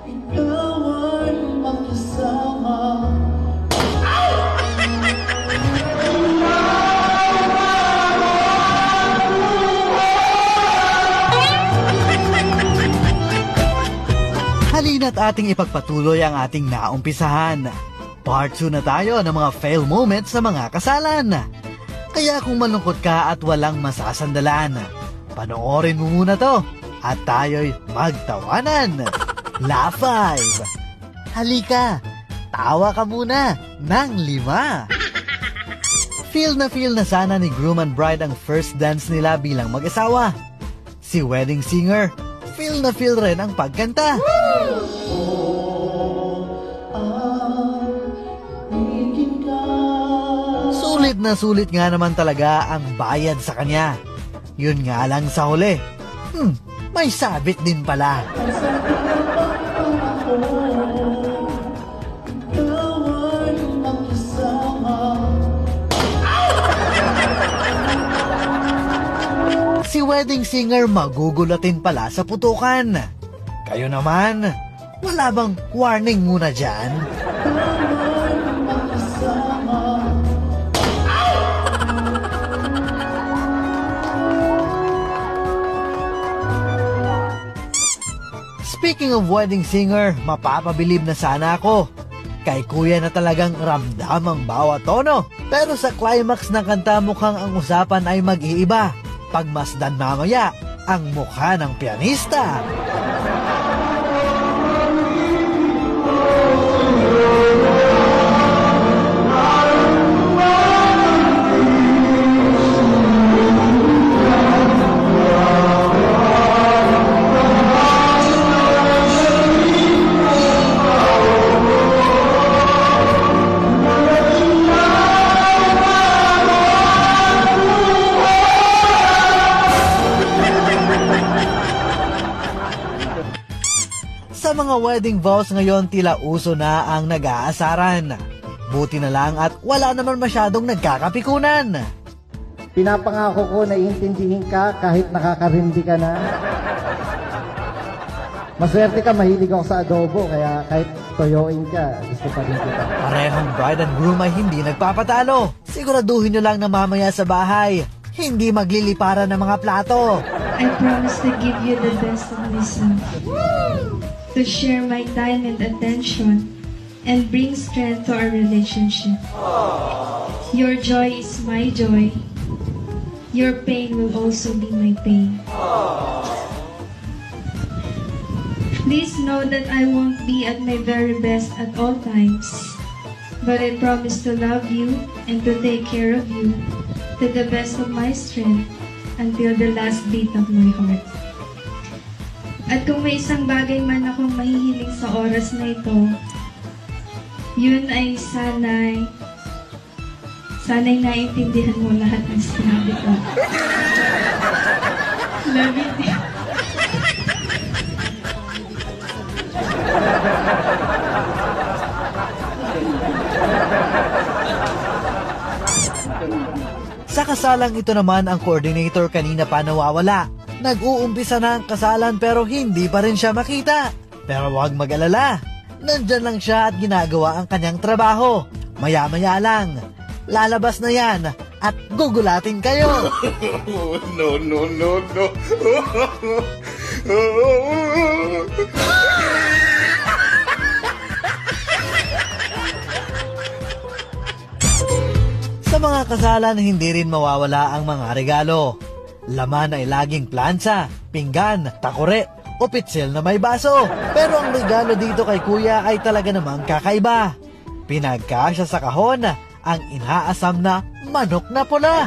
ikaw ay makasama. Halina't ating ipagpatuloy ang ating naumpisahan. Part 2 na tayo ng mga fail moments sa mga kasalan. Kaya kung malungkot ka at walang masasandalan, panoorin mo muna to at tayo'y magtawanan. La 5. Halika, tawa ka muna ng 5. Feel na sana ni groom and bride ang first dance nila bilang mag-asawa. Si wedding singer, feel na feel rin ang pagkanta. Sulit na sulit nga naman talaga ang bayad sa kanya. Yun nga lang sa huli, may sabit din pala. Si wedding singer magugulatin pala sa putukan. Kayo naman, wala bang warning muna dyan? Speaking of wedding singer, mapapabilib na sana ako. Kay kuya na talagang ramdam ang bawat tono. Pero sa climax ng kanta mukhang ang usapan ay mag-iiba. Pagmasdan mamaya ang mukha ng pianista. Sa mga wedding vows ngayon, tila uso na ang nag-aasaran. Buti na lang at wala naman masyadong nagkakapikunan. Pinapangako ko na iintindihin ka kahit nakakarindi ka na. Maswerte ka, mahilig ako sa adobo, kaya kahit toyoin ka, gusto pa rin kita. Parehong bride and groom ay hindi nagpapatalo. Siguraduhin nyo lang na mamaya sa bahay, hindi magliliparan ng mga plato. I promise to give you the best of myself. To share my time and attention and bring strength to our relationship. Your joy is my joy. Your pain will also be my pain. Please know that I won't be at my very best at all times, but I promise to love you and to take care of you to the best of my strength until the last beat of my heart. At kung may isang bagay man akong mahihiling sa oras na ito, yun ay sana'y naiintindihan mo lahat ng sinabi ko. Love you, dear. Sa kasalang ito naman, ang coordinator kanina pa nawawala. Nag-uumpisa na ang kasalan pero hindi pa rin siya makita. Pero huwag mag-alala, nandyan lang siya at ginagawa ang kanyang trabaho. Maya-maya lang, lalabas na yan at gugulatin kayo. No. Sa mga kasalan, hindi rin mawawala ang mga regalo. Laman ay laging plansa, pinggan, takore, o pitsil na may baso. Pero ang regalo dito kay kuya ay talaga namang kakaiba. Pinagkasya sa kahon ang inaasam na manok na pula.